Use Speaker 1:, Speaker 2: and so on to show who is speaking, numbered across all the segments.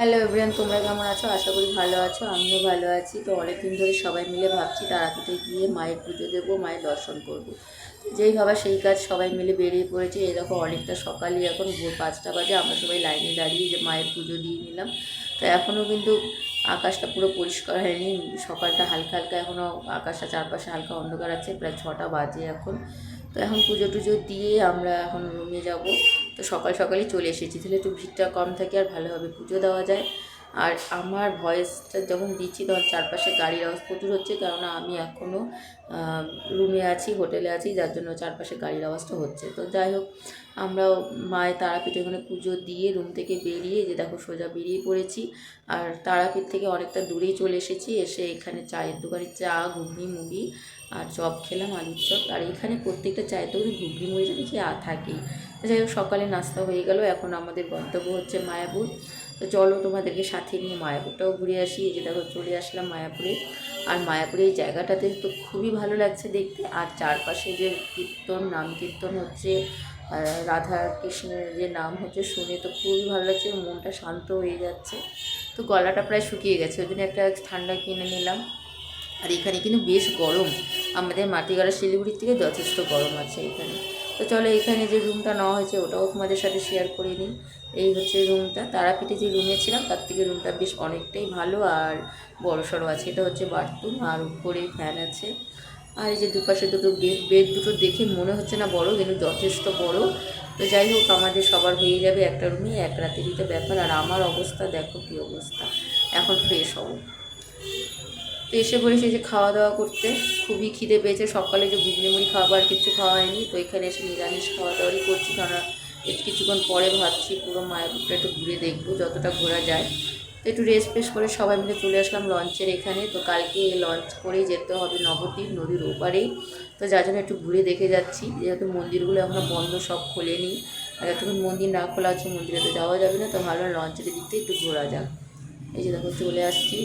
Speaker 1: Hello everyone, তোমরা কেমন আছো? আশা করি ভালো আছো। আমিও ভালো আছি। তো অনেকদিন ধরে সবাই মিলে ভাবছি তারাপীঠে গিয়ে মায়ের পুজো দেবো, মায়ের দর্শন করব। যেই ভাবা সেই কাজ, সবাই মিলে বেরিয়ে পড়েছে। এই দেখো অনেকটা সকালই, এখন ভোর 5টা বাজে। আমরা সবাই লাইনে দাঁড়িয়ে যে মায়ের পুজো দিয়ে নিলাম। তো এখনও কিন্তু আকাশটা পুরো পরিষ্কার হয়নি। সকালটা হালকা হালকা, এখনও আকাশটা চারপাশে হালকা অন্ধকার আছে। প্রায় 6টা বাজে এখন। তো এখন পুজো টুজো দিয়ে আমরা এখন রুমে যাব। তো সকাল সকালই চলে এসেছি, তাহলে একটু ভিড়টা কম থাকে আর ভালোভাবে পুজো দেওয়া যায়। আর আমার ভয়েসটা যখন দিচ্ছি তখন চারপাশে গাড়ির আওয়াজ প্রচুর হচ্ছে, কেননা আমি এখনও রুমে আছি, হোটেলে আছি, যার জন্য চারপাশে গাড়ির আওয়াজটা হচ্ছে। তো যাই হোক, আমরাও মায়ের তারাপীঠে ওখানে পুজো দিয়ে রুম থেকে বেরিয়ে যে দেখো সোজা বেরিয়ে পড়েছি। আর তারাপীঠ থেকে অনেকটা দূরেই চলে এসেছি। এসে এখানে চায়ের দোকানে চা, ঘুগনি, মুড়ি আর চপ খেলাম, আলুর চপ। আর এখানে প্রত্যেকটা চায়ের দোকানে ঘুগনি মুড়িটা দেখি থাকেই। যাই হোক, সকালে নাস্তা হয়ে গেল। এখন আমাদের গন্তব্য হচ্ছে মায়াপুর। তো চলো তোমাদেরকে সাথে নিয়ে মায়াপুরটাও ঘুরে আসি। এই যে দেখো চলে আসলাম মায়াপুরে। আর মায়াপুরের এই জায়গাটাতে তো খুবই ভালো লাগছে দেখতে। আর চারপাশে যে কীর্তন, নাম কীর্তন হচ্ছে, রাধা কৃষ্ণের যে নাম হচ্ছে, শুনে তো খুবই ভালো লাগছে, মনটা শান্ত হয়ে যাচ্ছে। তো গলাটা প্রায় শুকিয়ে গেছে, ওই জন্য একটা ঠান্ডা কিনে নিলাম। আর এখানে কিন্তু বেশ গরম, আমাদের মাটিগাড়া শিলিগুড়ির থেকে যথেষ্ট গরম আছে এখানে। তো চলো, এখানে যে রুমটা নেওয়া হয়েছে ওটাও তোমাদের সাথে শেয়ার করে নিই। এই হচ্ছে রুমটা। তারাপীঠে যে রুমে ছিলাম তার থেকে রুমটা বেশ অনেকটাই ভালো আর বড়সড় আছে। এটা হচ্ছে বাথরুম, আর উপরে ফ্যান আছে। আর এই যে দুপাশে দুটো বেড দুটো দেখে মনে হচ্ছে না বড়, কিন্তু যথেষ্ট বড়। তো যাই হোক, আমাদের সবার হয়ে যাবে একটা রুমে, এক রাতে দিতে ব্যাপার। আর আমার অবস্থা দেখো কী অবস্থা, এখন ফ্রেশ হবো। তো এসে পড়েছি যে খাওয়া দাওয়া করতে। খুবই খিদে পেয়েছে, সকালে যে ঘুগনি মুড়ি খাবার কিছু খাওয়া হয়নি। তো এখানে এসে নিরামিষ খাওয়া দাওয়ারই করছি, কারণ কিছুক্ষণ পরে ভাবছি পুরো মায়াপুরটা একটু ঘুরে দেখবো, যতটা ঘোরা যায়। তো একটু রেস্ট ফেস্ট করে সবাই মিলে চলে আসলাম লঞ্চের এখানে। তো কালকে লঞ্চ করেই যেতে হবে নবদ্বীপ, নদীর ওপারেই। তো যার জন্য একটু ঘুরে দেখে যাচ্ছি, যেহেতু মন্দিরগুলো এখনও বন্ধ, সব খোলেনি। আর যতক্ষণ মন্দির না খোলা আছে মন্দিরে তো যাওয়া যাবে না। তো ভালো লঞ্চের দিক থেকে একটু ঘোরা যাক। এই যে দেখো চলে আসছি।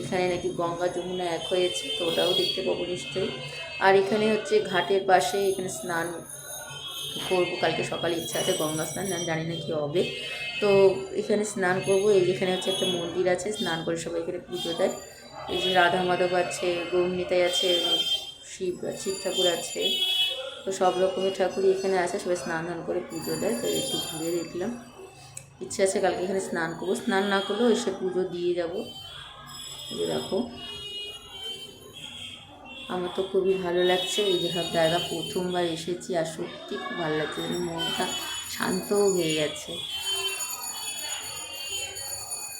Speaker 1: এখানে নাকি গঙ্গা যমুনা এক হয়েছে, তো ওটাও দেখতে পাবো নিশ্চয়ই। আর এখানে হচ্ছে ঘাটের পাশে, এখানে স্নান করবো। কালকে সকালে ইচ্ছা আছে গঙ্গা স্নান, আমি জানি না কী হবে। তো এখানে স্নান করবো। এই যেখানে হচ্ছে একটা মন্দির আছে, স্নান করে সবাই এখানে পুজো দেয়। এই যে রাধা মাধব আছে, গৌরনিতাই আছে, শিব শিব ঠাকুর আছে। তো সব রকমের ঠাকুরই এখানে আছে, সবাই স্নান ধান করে পুজো দেয়। তো একটু ঘুরে দেখলাম। ইচ্ছে আছে কালকে এখানে স্নান করবো, স্নান না করলেও এসে পুজো দিয়ে যাব। যে দেখো, আমার তো খুবই ভালো লাগছে। এই যে সব জায়গা প্রথমবার এসেছি, আর সত্যি খুব ভালো লাগছে, মনটা শান্তও হয়ে গেছে।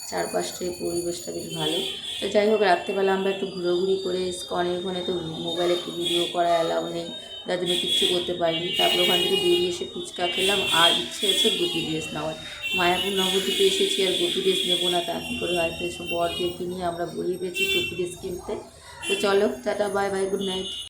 Speaker 1: চারপাশটা পরিবেশটা বেশ ভালো। তো যাই হোক, রাত্রেবেলা আমরা একটু ঘোরাঘুরি করে স্কনের ওখানে, তো মোবাইলে একটু ভিডিও করা অ্যালাউ নেই, যার জন্য কিচ্ছু করতে পারিনি। তারপর ওখান থেকে বেরিয়ে এসে ফুচকা খেলাম। আর ইচ্ছে আছে গোপী ড্রেস নেওয়ার। মায়াপুর নবদ্বীপে এসেছি আর গোপী ড্রেস নেবো না তা কী করে হয়? তো এসব বরদেরকে নিয়ে আমরা বেরিয়ে পেয়েছি গোপী ড্রেস কিনতে। তো চলো, tata, bye bye, good night.